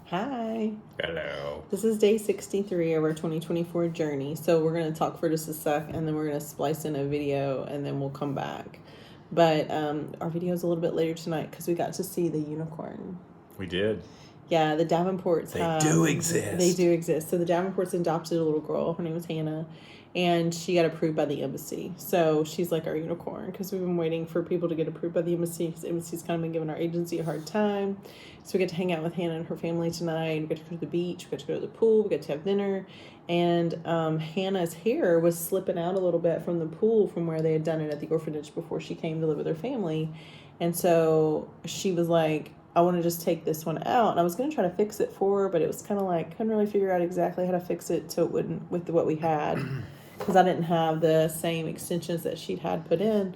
Hi. Hello. This is day 63 of our 2024 journey. So we're going to talk for just a sec and then we're going to splice in a video and then we'll come back. But our video is a little bit later tonight because we got to see the unicorn. We did. Yeah, the Davenports. They do exist. They do exist. So the Davenports adopted a little girl. Her name was Hannah. And she got approved by the embassy. So she's like our unicorn because we've been waiting for people to get approved by the embassy because the embassy's kind of been giving our agency a hard time. So we get to hang out with Hannah and her family tonight. We get to go to the beach. We get to go to the pool. We get to have dinner. And Hannah's hair was slipping out a little bit from the pool from where they had done it at the orphanage before she came to live with her family. And so she was like, I want to just take this one out. And I was going to try to fix it for her, but it was kind of like, couldn't really figure out exactly how to fix it so it wouldn't with what we had. Because I didn't have the same extensions that she'd had put in.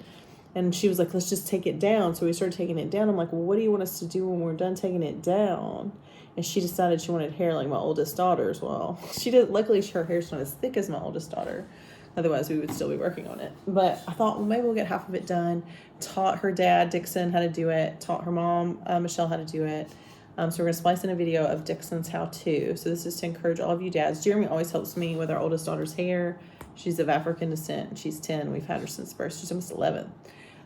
And she was like, let's just take it down. So we started taking it down. I'm like, well, what do you want us to do when we're done taking it down? And she decided she wanted hair like my oldest daughter's. Well, she did. Luckily, her hair's not as thick as my oldest daughter. Otherwise, we would still be working on it. But I thought, well, maybe we'll get half of it done. Taught her dad, Dixon, how to do it. Taught her mom, Michelle, how to do it. So we're going to splice in a video of Dixon's how-to. So this is to encourage all of you dads. Jeremy always helps me with our oldest daughter's hair. She's of African descent. She's 10. We've had her since birth. She's almost 11.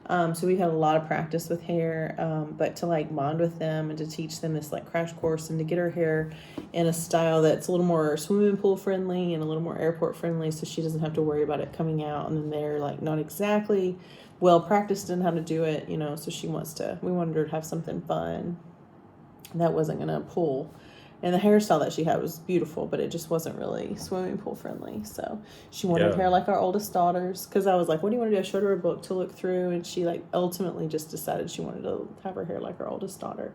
So we've had a lot of practice with hair, but to like bond with them and to teach them this like crash course and to get her hair in a style that's a little more swimming pool friendly and a little more airport friendly so she doesn't have to worry about it coming out and then they're like not exactly well practiced in how to do it, you know, so we wanted her to have something fun that wasn't going to pull. And the hairstyle that she had was beautiful, but it just wasn't really swimming pool friendly. So she wanted hair like our oldest daughter's. Because I was like, what do you want to do? I showed her a book to look through. And she like ultimately just decided she wanted to have her hair like her oldest daughter.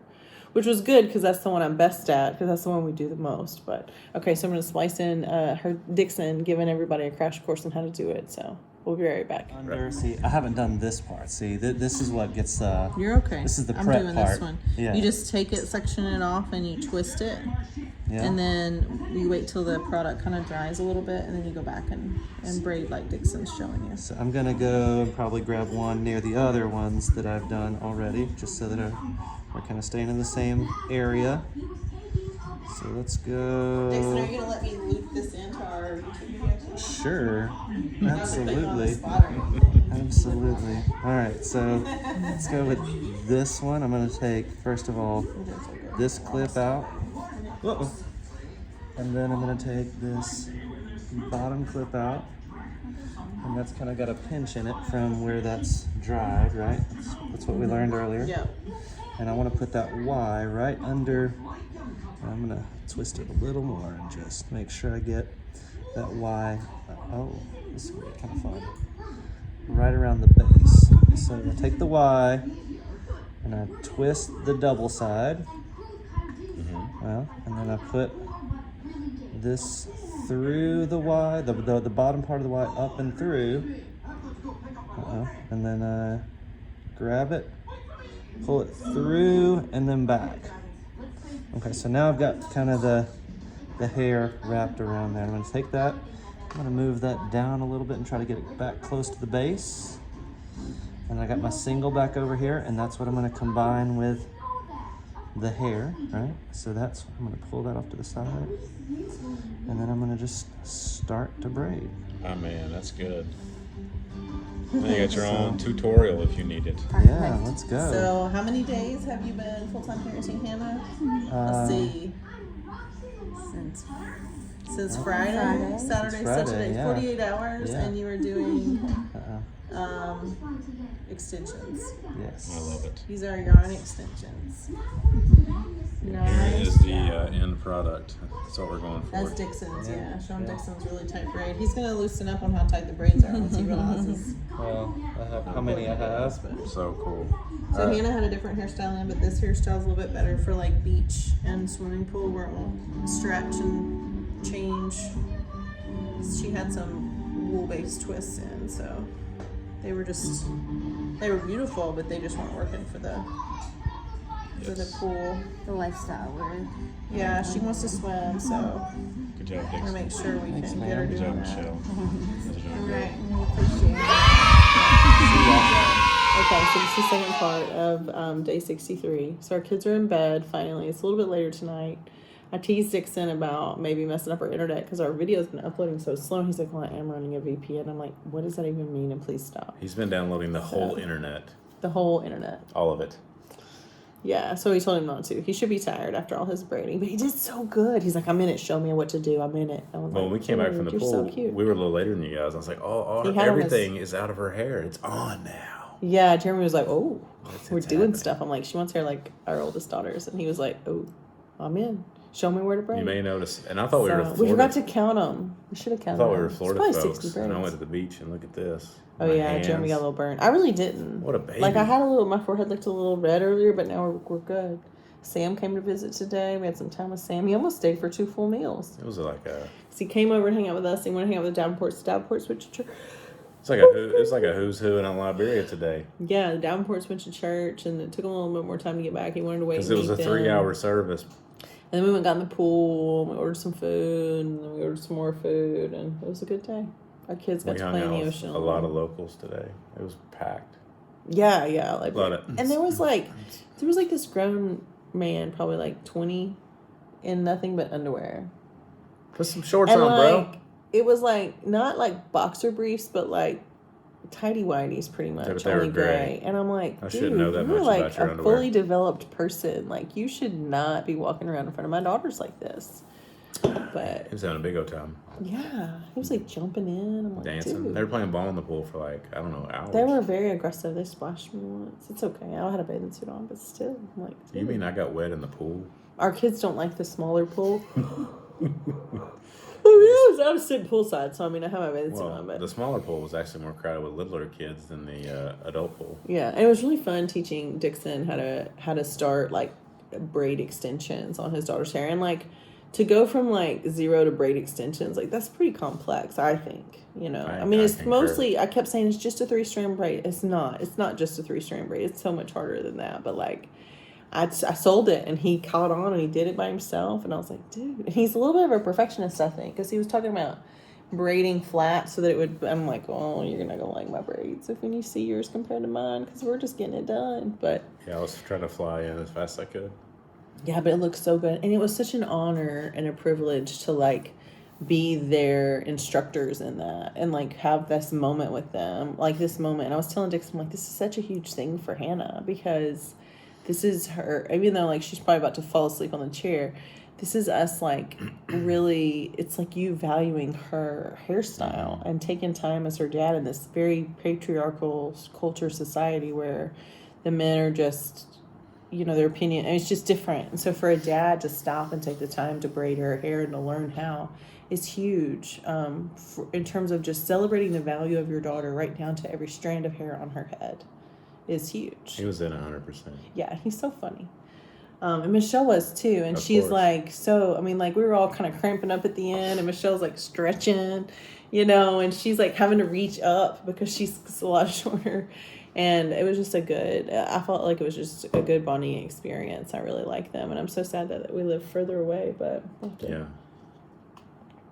Which was good because that's the one I'm best at. Because that's the one we do the most. But okay, so I'm going to splice in her Dixon giving everybody a crash course on how to do it. So we'll be right back. See, I haven't done this part. See, this is what gets. You're okay. This is the I'm prep doing part. This one. Yeah. You just take it, section it off, and you twist it. Yeah. And then you wait till the product kind of dries a little bit, and then you go back and braid like Dixon's showing you. So I'm gonna go and probably grab one near the other ones that I've done already, just so that we're kind of staying in the same area. So let's go. Dixon, are you gonna let me loop this into our YouTube video? Sure, absolutely. Absolutely. All right, so let's go with this one. I'm gonna take first of all this clip out. Uh-oh. And then I'm going to take this bottom clip out. And that's kind of got a pinch in it from where that's dried, right? That's what we learned earlier. Yeah. And I want to put that Y right under. I'm going to twist it a little more and just make sure I get that Y. Oh, this is going to be kind of fun. Right around the base. So I take the Y and I twist the double side. Well, and then I put this through the Y, the bottom part of the Y up and through. And then I grab it, pull it through, and then back. Okay, so now I've got kind of the hair wrapped around there. I'm going to take that, I'm going to move that down a little bit and try to get it back close to the base. And I got my single back over here, and that's what I'm going to combine with the hair, right? So that's, I'm going to pull that off to the side, and then I'm going to just start to braid. Oh man, that's good. Now you got your own tutorial if you need it. Yeah, let's go. So how many days have you been full-time parenting Hannah? Let's see. Since Friday? Saturday, Sunday, yeah. 48 hours, Yeah. and you were doing extensions. Yes. I love it. These are yarn extensions. Here Nice. is the end product. That's what we're going for. That's Dixon's, yeah. Sean Dixon's really tight braid. He's going to loosen up on how tight the braids are once he realizes. Well, I have how many I have. So cool. So Hannah had a different hairstyle in, but this hairstyle is a little bit better for like beach and swimming pool where it will stretch and change. She had some wool-based twists in, so they were beautiful, but they just weren't working for the pool. The lifestyle word. Yeah, she wants to swim, so Good job, I'm gonna Dixon. make sure we can get her Good doing job, that. Michelle. Good job. All right. We appreciate it. Okay, so this is the second part of day 63. So our kids are in bed finally. It's a little bit later tonight. I teased Dixon about maybe messing up our internet because our video's been uploading so slow. He's like, well, I am running a VPN. I'm like, what does that even mean? And please stop. He's been downloading the whole internet. The whole internet. All of it. Yeah, so we told him not to. He should be tired after all his braiding, but he did so good. He's like, I'm in it. Show me what to do. I'm in it. I was Well, when we came back from the pool, so cute. we were a little later than you guys. I was like, everything is out of her hair. It's on now. Yeah, Jeremy was like, oh, we're doing happening. stuff. I'm like, she wants hair like our oldest daughters. And he was like, oh, I'm in. Show me where to braid. You may notice. And I thought we were Florida. We forgot to count them. We should have counted them. I thought we were Florida It's folks. 60 braids. And I went to the beach and look at this. Oh, My yeah, hands. Jeremy got a little burn. I really didn't. What a baby. Like, I had my forehead looked a little red earlier, but now we're good. Sam came to visit today. We had some time with Sam. He almost stayed for 2 full meals. It was like a... So he came over and hung out with us. He went to hang out with the Davenports. Davenports went to church. It's like a who's who in Liberia today. Yeah, the Davenports went to church, and it took him a little bit more time to get back. He wanted to wait. Because it was a 3-hour service. And then we went and got in the pool, and we ordered some food, and then we ordered some more food, and it was a good day. Our kids got to play in the ocean. A lot of locals today. It was packed. Yeah, like and there was this grown man, probably like 20, in nothing but underwear. Put some shorts and on, bro. It was like not like boxer briefs, but like tidy whities, pretty much, only gray. And I'm like, I shouldn't know that much like about your a underwear. fully developed person. Like, you should not be walking around in front of my daughters like this. But he was having a big old time. Yeah, he was like jumping in. I'm like, dancing. Dude. They were playing ball in the pool for like, I don't know, hours. They were very aggressive. They splashed me once. It's okay. I had a bathing suit on, but still, I'm like, dude. You mean I got wet in the pool? Our kids don't like the smaller pool. I was sitting poolside, so I mean, I have my bathing suit on. But the smaller pool was actually more crowded with littler kids than the adult pool. Yeah, and it was really fun teaching Dixon how to start like braid extensions on his daughter's hair, and like to go from like 0 to braid extensions, like that's pretty complex, I think. You know, I mean, it's mostly. I kept saying it's just a 3-strand braid. It's not. It's not just a 3-strand braid. It's so much harder than that. But like, I sold it, and he caught on, and he did it by himself, and I was like, dude. And he's a little bit of a perfectionist, I think, because he was talking about braiding flat so that it would. I'm like, oh, you're not gonna like my braids if when you see yours compared to mine, because we're just getting it done. But yeah, I was trying to fly in as fast as I could. Yeah, but it looked so good, and it was such an honor and a privilege to like be their instructors in that and like have this moment with them, like this moment. And I was telling Dixon, like, this is such a huge thing for Hannah, because this is her, even though like she's probably about to fall asleep on the chair, this is us like really, it's like you valuing her hairstyle and taking time as her dad in this very patriarchal culture society where the men are just, you know, their opinion, and it's just different. And so for a dad to stop and take the time to braid her hair and to learn how is huge, in terms of just celebrating the value of your daughter right down to every strand of hair on her head is huge. He was in 100%. Yeah, he's so funny. And Michelle was too. And she's like, so, I mean, like, we were all kind of cramping up at the end, and Michelle's like stretching, you know, and she's like having to reach up because she's a lot shorter. And it was just I felt like it was just a good bonding experience. I really like them. And I'm so sad that we live further away, but yeah.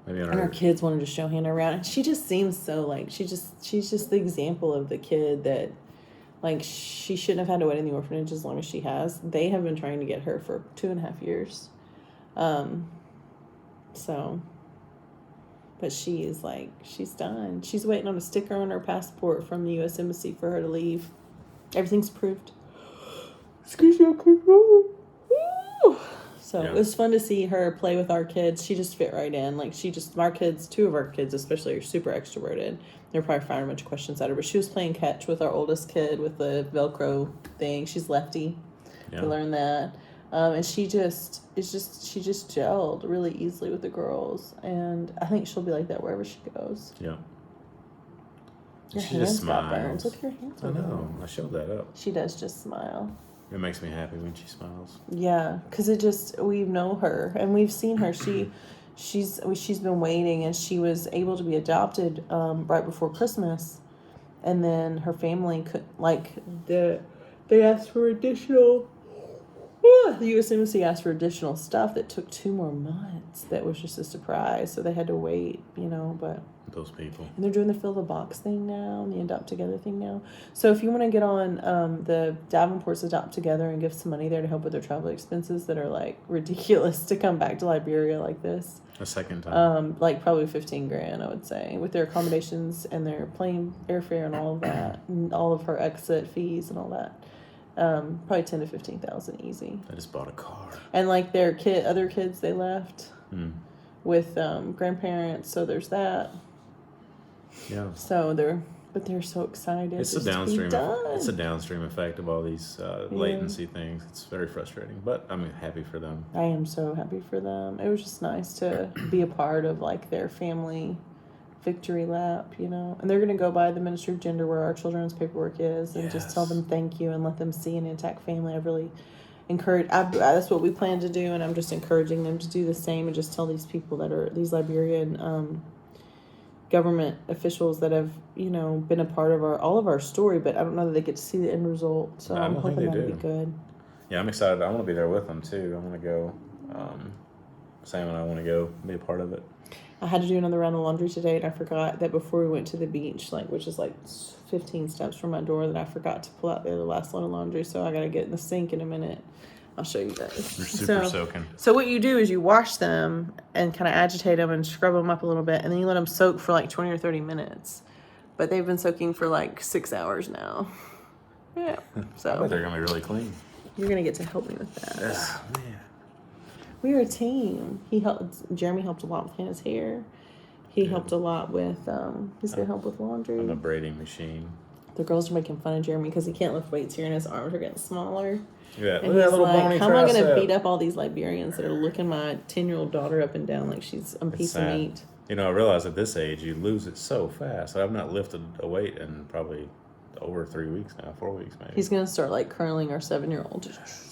Maybe and our kids wanted to show Hannah around. And she just seems so like, she's just the example of the kid that, like, she shouldn't have had to wait in the orphanage as long as she has. They have been trying to get her for 2.5 years. But she is like, she's done. She's waiting on a sticker on her passport from the U.S. Embassy for her to leave. Everything's approved. Excuse me, So It was fun to see her play with our kids. She just fit right in. Like, our kids, 2 of our kids especially, are super extroverted. They're probably firing a bunch of questions at her. But she was playing catch with our oldest kid with the Velcro thing. She's lefty. To learn that. And she just gelled really easily with the girls. And I think she'll be like that wherever she goes. Yeah. Your she hands just smiles. got burned. Look at your hands. I know. I showed that up. She does just smile. It makes me happy when she smiles. Yeah, because we know her and we've seen her. She's been waiting, and she was able to be adopted right before Christmas, and then her family could they asked for additional Whew, the U.S. Embassy asked for additional stuff that took 2 more months. That was just a surprise. So they had to wait, but... Those people. And they're doing the fill the box thing now, and the adopt together thing now. So if you want to get on the Davenport's adopt together and give some money there to help with their travel expenses that are like ridiculous to come back to Liberia like this. A second time. Like probably $15,000, I would say, with their accommodations and their plane airfare and all of that, and all of her exit fees and all that. Probably 10 to 15,000 easy. I just bought a car. And like their other kids they left with grandparents, so there's that. Yeah. So they're so excited. It's a downstream. It's a downstream effect of all these latency things. It's very frustrating, but I'm happy for them. I am so happy for them. It was just nice to be a part of like their family victory lap, And they're gonna go by the Ministry of Gender where our children's paperwork is, and just tell them thank you and let them see an intact family. I've really encouraged. That's what we plan to do, and I'm just encouraging them to do the same and just tell these people that are these Liberian government officials that have been a part of all of our story, but I don't know that they get to see the end result. So I'm hoping that'll be good. Yeah, I'm excited. I want to be there with them too. I want to go. Sam and I want to go be a part of it. I had to do another round of laundry today, and I forgot that before we went to the beach, which is 15 steps from my door, that I forgot to pull out the last load of laundry. So I got to get in the sink in a minute. I'll show you guys. They're super soaking. So what you do is you wash them and kind of agitate them and scrub them up a little bit, and then you let them soak for 20 or 30 minutes. But they've been soaking for 6 hours now. Yeah. So I bet they're gonna be really clean. You're gonna get to help me with that. Oh, man. We are a team. Jeremy helped a lot with Hannah's hair. He helped a lot with, he's going to help with laundry. I'm a braiding machine. The girls are making fun of Jeremy because he can't lift weights here and his arms are getting smaller. Yeah, and he's like, how am I going to beat up all these Liberians that are looking my 10-year-old daughter up and down like she's a piece of meat? I realize at this age you lose it so fast. I've not lifted a weight in probably over 3 weeks now, 4 weeks maybe. He's going to start curling our 7-year-old.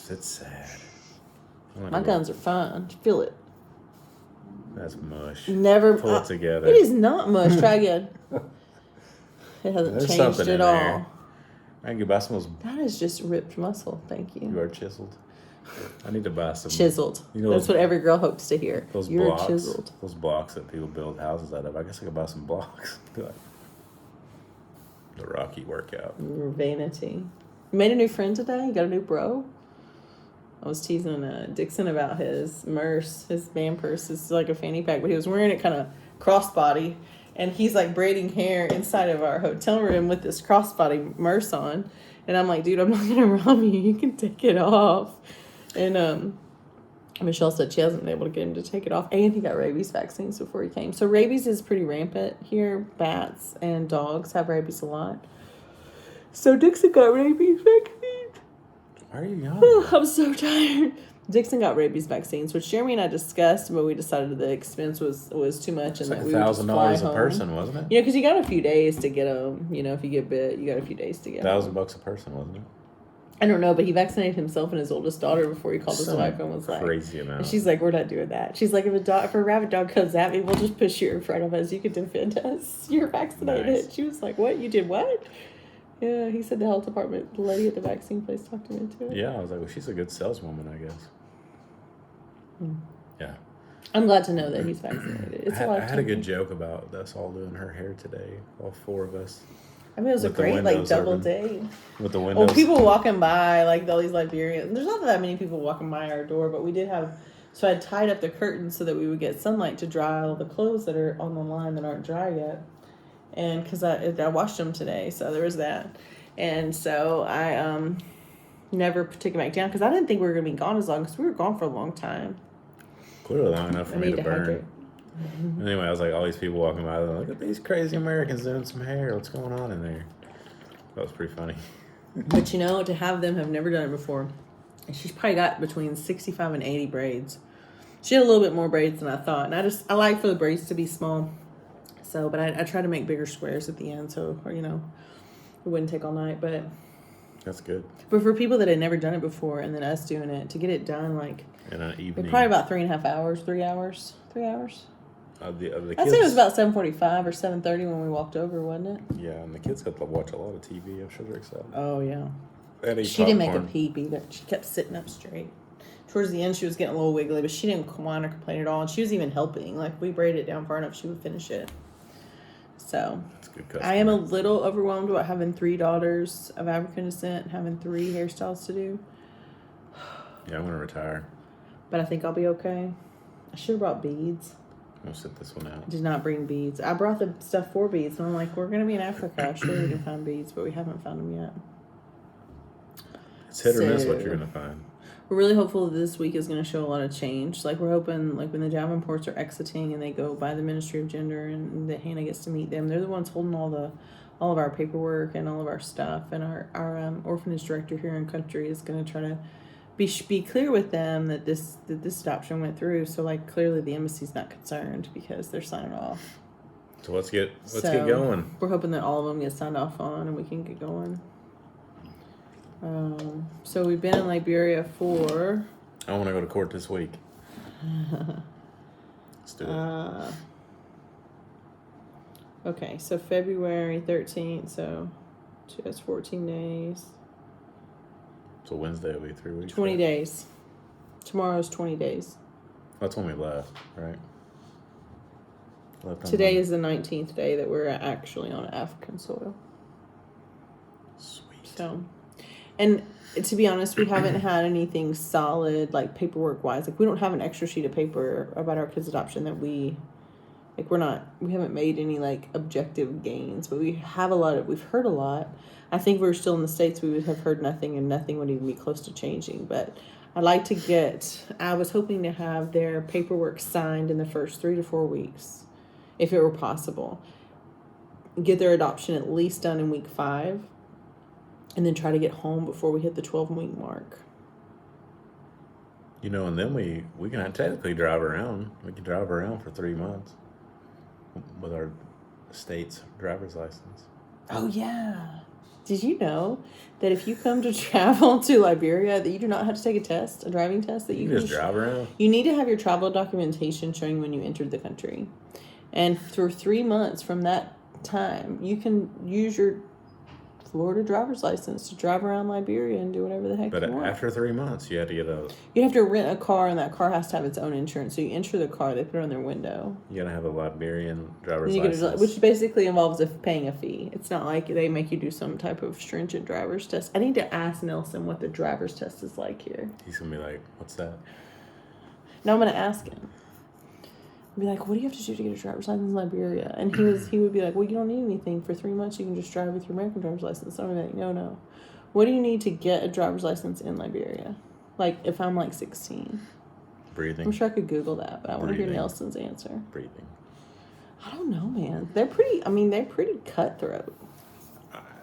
It's sad. My guns are fine. Feel it. That's mush. Never pull it together. It is not mush. Try again. It hasn't changed at all. I can buy some of those. That is just ripped muscle. Thank you. You are chiseled. I need to buy some. Chiseled. That's what every girl hopes to hear. You're blocks, chiseled. Those blocks that people build houses out of. I guess I could buy some blocks. The Rocky workout. Vanity. You made a new friend today? You got a new bro? I was teasing Dixon about his Merce, his band purse. It's like a fanny pack, but he was wearing it kind of crossbody. And he's braiding hair inside of our hotel room with this crossbody Merce on. And I'm like, dude, I'm not going to rob you. You can take it off. And Michelle said she hasn't been able to get him to take it off. And he got rabies vaccines before he came. So rabies is pretty rampant here. Bats and dogs have rabies a lot. So Dixon got rabies vaccines. Why are you yawning? I'm so tired. Dixon got rabies vaccines, which Jeremy and I discussed, but we decided the expense was too much, and that we would just fly $1,000 home. a person, wasn't it? Because you got a few days to get them. If you get bit, you got a few days to get them. $1,000 a person, wasn't it? I don't know, but he vaccinated himself and his oldest daughter before he called his wife and was like, crazy amount. And she's like, we're not doing that. She's like, if a rabbit dog comes at me, we'll just push you in front of us. You can defend us. You're vaccinated. Nice. She was like, what? You did what? Yeah, he said the health department, the lady at the vaccine place talked him into it. Yeah, I was like, well, she's a good saleswoman, I guess. Yeah. I'm glad to know that he's vaccinated. It's I had a good joke about us all doing her hair today, all 4 of us. I mean, it was a great, double date. With the windows. Well, people walking by, all these Liberians. There's not that many people walking by our door, but we did have... So I tied up the curtains so that we would get sunlight to dry all the clothes that are on the line that aren't dry yet. And because I washed them today, so there was that. And so I never took it back down because I didn't think we were going to be gone as long because we were gone for a long time. Clearly long enough for me to burn. Anyway, I was like, all these people walking by, they're like, look at these crazy Americans doing some hair. What's going on in there? That was pretty funny. But to have them have never done it before. And she's probably got between 65 and 80 braids. She had a little bit more braids than I thought. And I like for the braids to be small. So, but I try to make bigger squares at the end, so it wouldn't take all night. But that's good. But for people that had never done it before, and then us doing it, to get it done in an evening, probably about 3.5 hours, 3 hours. The kids, I'd say it was about 7:45 or 7:30 when we walked over, wasn't it? Yeah, and the kids got to watch a lot of TV. I'm sure they're excited. Oh yeah. She didn't make a peep either. She kept sitting up straight. towards the end, she was getting a little wiggly, but she didn't whine or complain at all. And she was even helping. Like, we braided it down far enough, she would finish it. So, That's a good customer. I am a little overwhelmed about having 3 daughters of African descent and having 3 hairstyles to do. Yeah, I'm going to retire. But I think I'll be okay. I should have brought beads. I'm going to sit this one out. I did not bring beads. I brought the stuff for beads, and I'm like, we're going to be in Africa. Sure, we can find beads, but we haven't found them yet. It's hit or miss what you're going to find. We're really hopeful that this week is going to show a lot of change. Like, we're hoping, like, when the Davenports are exiting and they go by the Ministry of Gender and that Hannah gets to meet them, they're the ones holding all of our paperwork and all of our stuff. And our orphanage director here in country is going to try to be clear with them that this adoption went through. So, like, clearly the embassy's not concerned because they're signing off. So let's get going. We're hoping that all of them get signed off on and we can get going. So we've been in Liberia for... I want to go to court this week. Let's do it. Okay, so February 13th, so just 14 days. So Wednesday will be 3 weeks. 20 days. Tomorrow's 20 days. That's when we left, right? Today is the 19th day that we're actually on African soil. Sweet. So... And to be honest, we haven't had anything solid, like, paperwork-wise. Like, we don't have an extra sheet of paper about our kids' adoption that we haven't made any, like, objective gains. But we've heard a lot. I think if we were still in the States, we would have heard nothing, and nothing would even be close to changing. But I was hoping to have their paperwork signed in the first 3 to 4 weeks, if it were possible. Get their adoption at least done in week 5. And then try to get home before we hit the 12-week mark. You know, and then we can technically drive around. We can drive around for 3 months with our state's driver's license. Oh, yeah. Did you know that if you come to travel to Liberia, that you do not have to take a driving test? That you can just drive around? You need to have your travel documentation showing when you entered the country. And for 3 months from that time, you can use your Florida driver's license to drive around Liberia and do whatever the heck you want. But after 3 months, you have to get You have to rent a car, and that car has to have its own insurance. So you enter the car, they put it on their window. You gotta have a Liberian driver's license, which basically involves paying a fee. It's not like they make you do some type of stringent driver's test. I need to ask Nelson what the driver's test is like here. He's gonna be like, "What's that?" No, I'm gonna ask him. Be like, what do you have to do to get a driver's license in Liberia? And he would be like, well, you don't need anything. For 3 months, you can just drive with your American driver's license. So I'm like, no. What do you need to get a driver's license in Liberia? Like, if I'm like 16. Breathing. I'm sure I could Google that, but I want to hear Nelson's answer. Breathing. I don't know, man. They're pretty cutthroat.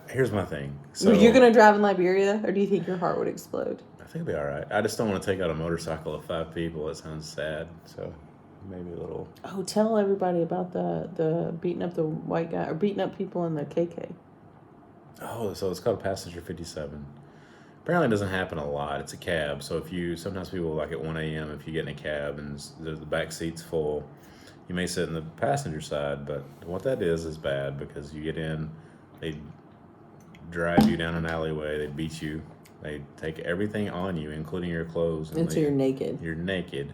Here's my thing. So you're going to drive in Liberia, or do you think your heart would explode? I think it'll be all right. I just don't want to take out a motorcycle of 5 people. It sounds sad. So maybe a little. Oh, tell everybody about the beating up the white guy, or beating up people in the KK. Oh, so it's called Passenger 57. Apparently it doesn't happen a lot. It's a cab. So sometimes people, like at 1 a.m., if you get in a cab and the back seat's full, you may sit in the passenger side. But what that is bad, because you get in, they drive you down an alleyway, they beat you, they take everything on you, including your clothes. And so you're naked. You're naked.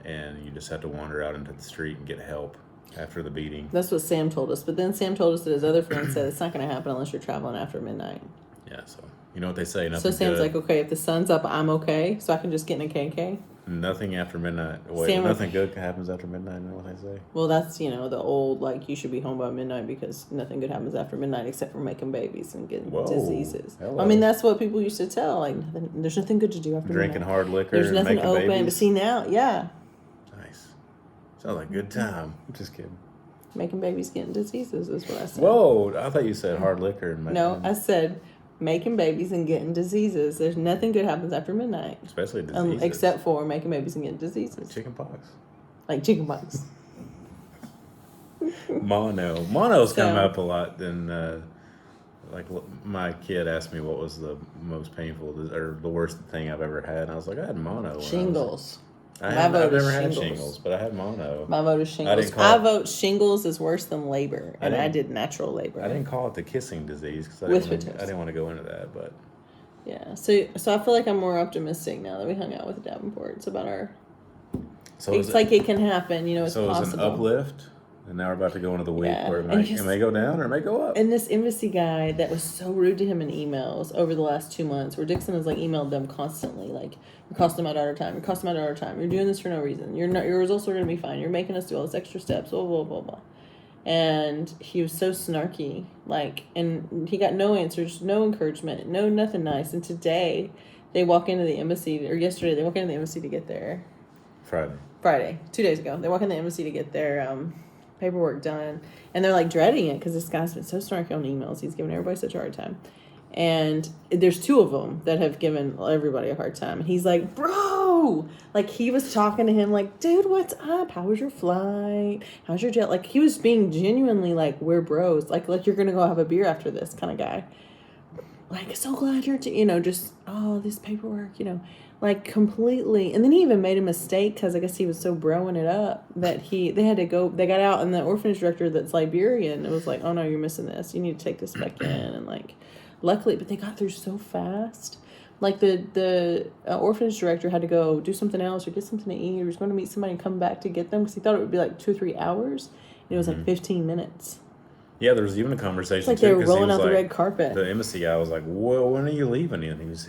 And you just have to wander out into the street and get help after the beating. That's what Sam told us. But then Sam told us that his other friend said it's not going to happen unless you're traveling after midnight. Yeah, so you know what they say. So Sam's like, okay, if the sun's up, I'm okay. So I can just get in a KK? Nothing after midnight. Wait, nothing good happens after midnight. You know what they say? Well, that's, the old, like, you should be home by midnight because nothing good happens after midnight except for making babies and getting diseases. Hello. I mean, that's what people used to tell. Like, there's nothing good to do after Drinking midnight. hard liquor. There's nothing making open. babies. But see now, yeah. Nice. Sounds like a good time. I'm just kidding. Making babies getting diseases is what I said. Whoa, I thought you said hard liquor. And No, I said making babies and getting diseases. There's nothing good happens after midnight. Especially diseases. Except for making babies and getting diseases. Chicken pox. Like chicken pox. Mono. Mono's come up a lot. Then, like, my kid asked me what was the most painful or the worst thing I've ever had. And I was like, I had mono. Shingles. I've never had shingles, but I had mono. My vote is shingles. I vote shingles is worse than labor, and I did natural labor. I didn't call it the kissing disease because I didn't want to go into that. But Yeah. So I feel like I'm more optimistic now that we hung out with the Davenports about our. So It's like it can happen. You know, it's so possible. it's an uplift, and now we're about to go into the week Yeah. where And it may go down or it may go up. And this embassy guy that was so rude to him in emails over the last 2 months, where Dixon has like emailed them constantly, like, "You're costing my daughter time. You're costing my daughter time. You're doing this for no reason. Your results are going to be fine. You're making us do all this extra steps. Blah blah blah blah." And he was so snarky, like, and he got no answers, no encouragement, no nothing nice. And today, they walk into the embassy, or yesterday they walk into the embassy to get their Friday, 2 days ago. They walk in the embassy to get their paperwork done, and they're like dreading it because this guy's been so snarky on emails. He's giving everybody such a hard time, and there's 2 of them that have given everybody a hard time. And he's like, "Bro," like he was talking to him like, "Dude, what's up? How was your flight? How's your jet?" Like he was being genuinely like, "We're bros. Like you're gonna go have a beer after this," kind of guy. Like, so glad you're, just, oh, this paperwork, like completely. And then he even made a mistake because I guess he was so broing it up that they got out, and the orphanage director that's Liberian, it was like, "Oh no, you're missing this. You need to take this back in." And like, luckily, but they got through so fast. Like the orphanage director had to go do something else or get something to eat, or he was going to meet somebody and come back to get them because he thought it would be like 2 or 3 hours. And it was like 15 minutes. Yeah, there was even a conversation. It's like they were rolling out the red carpet. The embassy guy was like, "Well, when are you leaving?" And he was,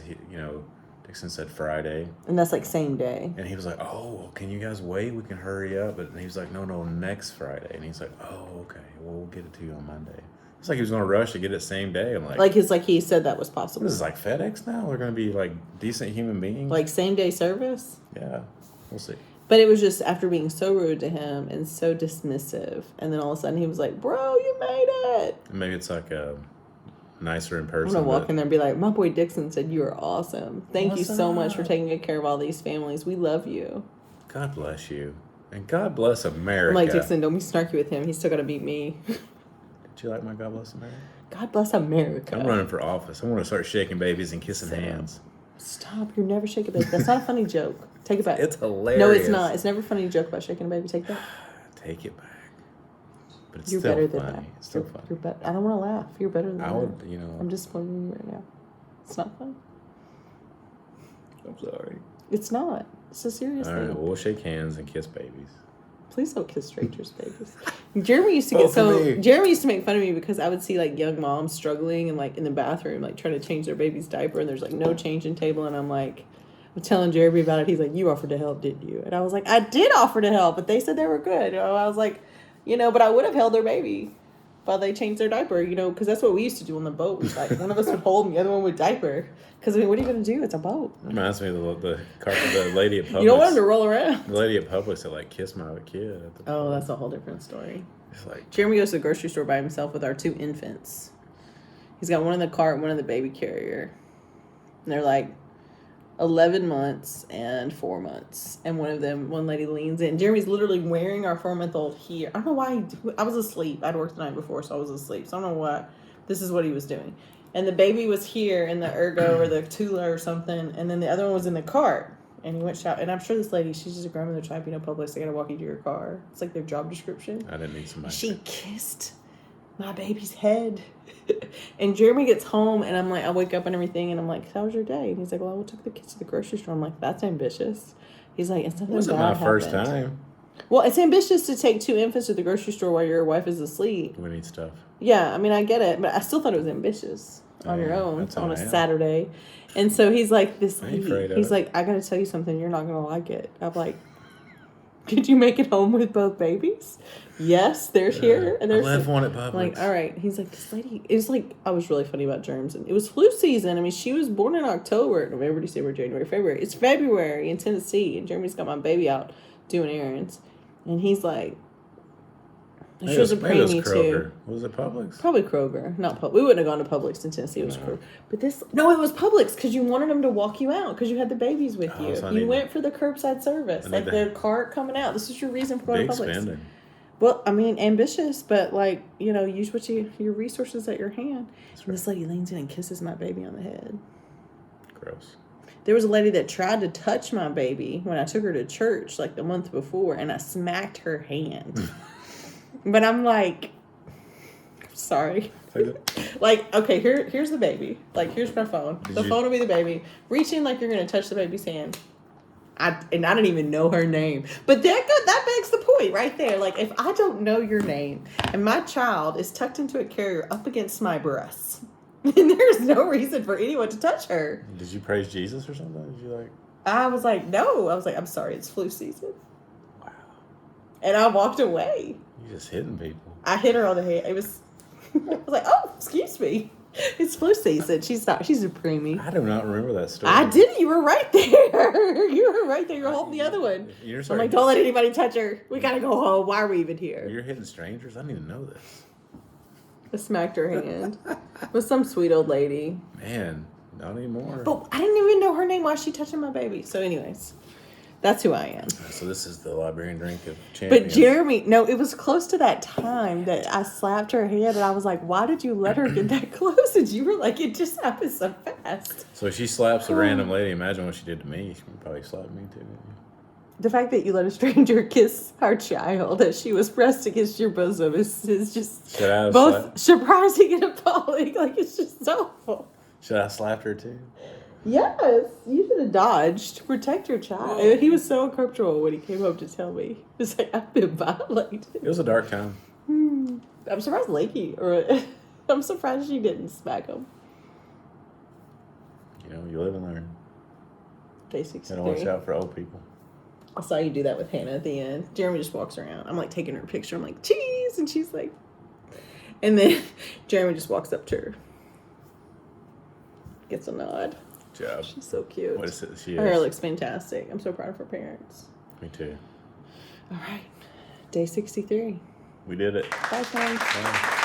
Dixon said Friday. And that's like same day. And he was like, "Oh, can you guys wait? We can hurry up." But he was like, No, next Friday. And he's like, "Oh, okay. Well, we'll get it to you on Monday." It's like he was going to rush to get it same day. I'm like, he said that was possible. This is like FedEx now. They're going to be like decent human beings. Like same day service. Yeah, we'll see. But it was just after being so rude to him and so dismissive, and then all of a sudden he was like, "Bro, you made it." Maybe it's like nicer in person. I'm gonna walk in there and be like, "My boy Dixon said you are awesome. Thank you so much for taking good care of all these families. We love you. God bless you, and God bless America." I'm like, "Dixon, don't be snarky with him. He's still gotta beat me." Do you like my God bless America? God bless America. I'm running for office. I'm gonna start shaking babies and kissing hands. Stop! You're never shaking a baby. That's not a funny joke. Take it back. It's hilarious. No, it's not. It's never funny to joke about shaking a baby. Take that. Take it back. But it's You're still better than funny. that. It's still funny. You're better. I don't want to laugh. You're better than that. I would, I'm disappointed in you right now. It's not funny. I'm sorry. It's not. It's a serious All thing. right, well, we'll shake hands and kiss babies. Please don't kiss strangers' babies. Jeremy used to Jeremy used to make fun of me because I would see like young moms struggling and like in the bathroom, like trying to change their baby's diaper, and there's like no changing table, and I'm telling Jeremy about it. He's like, "You offered to help, didn't you?" And I was like, "I did offer to help, but they said they were good." I was like, but I would have held their baby while they changed their diaper, because that's what we used to do on the boat. We like one of us would hold and the other one would diaper. Because what are you going to do? It's a boat. Reminds me of the lady at Publix. You don't want him to roll around. The lady at Publix that like kissed my kid. At the Oh, that's a whole different story. It's like Jeremy goes to the grocery store by himself with our 2 infants. He's got one in the cart, one in the baby carrier. And they're like 11 months and 4 months. And one lady leans in. Jeremy's literally wearing our 4-month-old here. I don't know why. I was asleep. I'd worked the night before, so I was asleep. So I don't know why. This is what he was doing. And the baby was here in the ergo or the Tula or something. And then the other one was in the cart. And he went shop. And I'm sure this lady, she's just a grandmother type, Publix, they got to walk you to your car. It's like their job description. I didn't need somebody. She kissed my baby's head. And Jeremy gets home, and I'm like, I wake up and everything, and I'm like, "How was your day?" And he's like, "Well, we took the kids to the grocery store." I'm like, "That's ambitious." He's like, "It's something It wasn't bad my first happened." time. Well, it's ambitious to take 2 infants to the grocery store while your wife is asleep. We need stuff. Yeah, I mean, I get it, but I still thought it was ambitious on your own on a Saturday. And so he's like, he's like, "I got to tell you something. You're not going to like it." I'm like, "Did you make it home with both babies?" "Yes, they're here." And I left one at Publix. Like, all right. He's like, "This lady," it was like, I was really funny about germs. And it was flu season. I mean, she was born in October, November, December, January, February. It's February in Tennessee, and Jeremy's got my baby out doing errands. And he's like, she was praying me too. Was it Publix? Probably Kroger, not Publix. We wouldn't have gone to Publix in Tennessee. It was Kroger. But it was Publix because you wanted them to walk you out because you had the babies with you. So you went for the curbside service, like the cart coming out. This is your reason for going to Publix. Big spending. Well, I mean, ambitious, but use your resources at your hand. Right. And this lady leans in and kisses my baby on the head. Gross. There was a lady that tried to touch my baby when I took her to church like the month before, and I smacked her hand. But I'm like, sorry. Like, okay, here's the baby. Like, here's my phone. Did The you- phone will be the baby. Reach in like you're gonna touch the baby's hand. I don't even know her name. But that begs the point right there. Like, if I don't know your name and my child is tucked into a carrier up against my breasts, then there's no reason for anyone to touch her. Did you praise Jesus or something? Did you like? I was like, no. I was like, I'm sorry, it's flu season. Wow. And I walked away. You just hitting people. I hit her on the head. It was, I was like, oh, excuse me. It's flu season. She's a preemie. I do not remember that story. I did. You were right there. You were right there. You're holding the other one. You're I'm sorry. like, don't let anybody touch her. We gotta go home. Why are we even here? You're hitting strangers? I didn't even know this. I smacked her hand. It was some sweet old lady. Man, not anymore. But I didn't even know her name. Why is she touching my baby? So anyways, that's who I am. So this is the Liberian drink of champions. But Jeremy, no, it was close to that time that I slapped her hand and I was like, why did you let her get that close? And you were like, it just happened so fast. So if she slaps a random lady, imagine what she did to me. She would probably slap me too. The fact that you let a stranger kiss our child as she was pressed against your bosom is just Should I have both surprising and appalling. Like, it's just awful. Should I have slapped her too? Yes, you should have dodged. Protect your child. And he was so uncomfortable when he came home to tell me. He was like, I've been violated. It was a dark time. I'm surprised I'm surprised she didn't smack him. You know, you live and learn. Day You gotta watch 63. out for old people. I saw you do that with Hannah at the end. Jeremy just walks around. I'm like taking her picture. I'm like, cheese. And she's like, and then Jeremy just walks up to her. Gets a nod. Good job. She's so cute. What is it? She Her hair is. looks fantastic. I'm so proud of her parents. Me too. All right. Day 63. We did it. Bye, friends. Bye.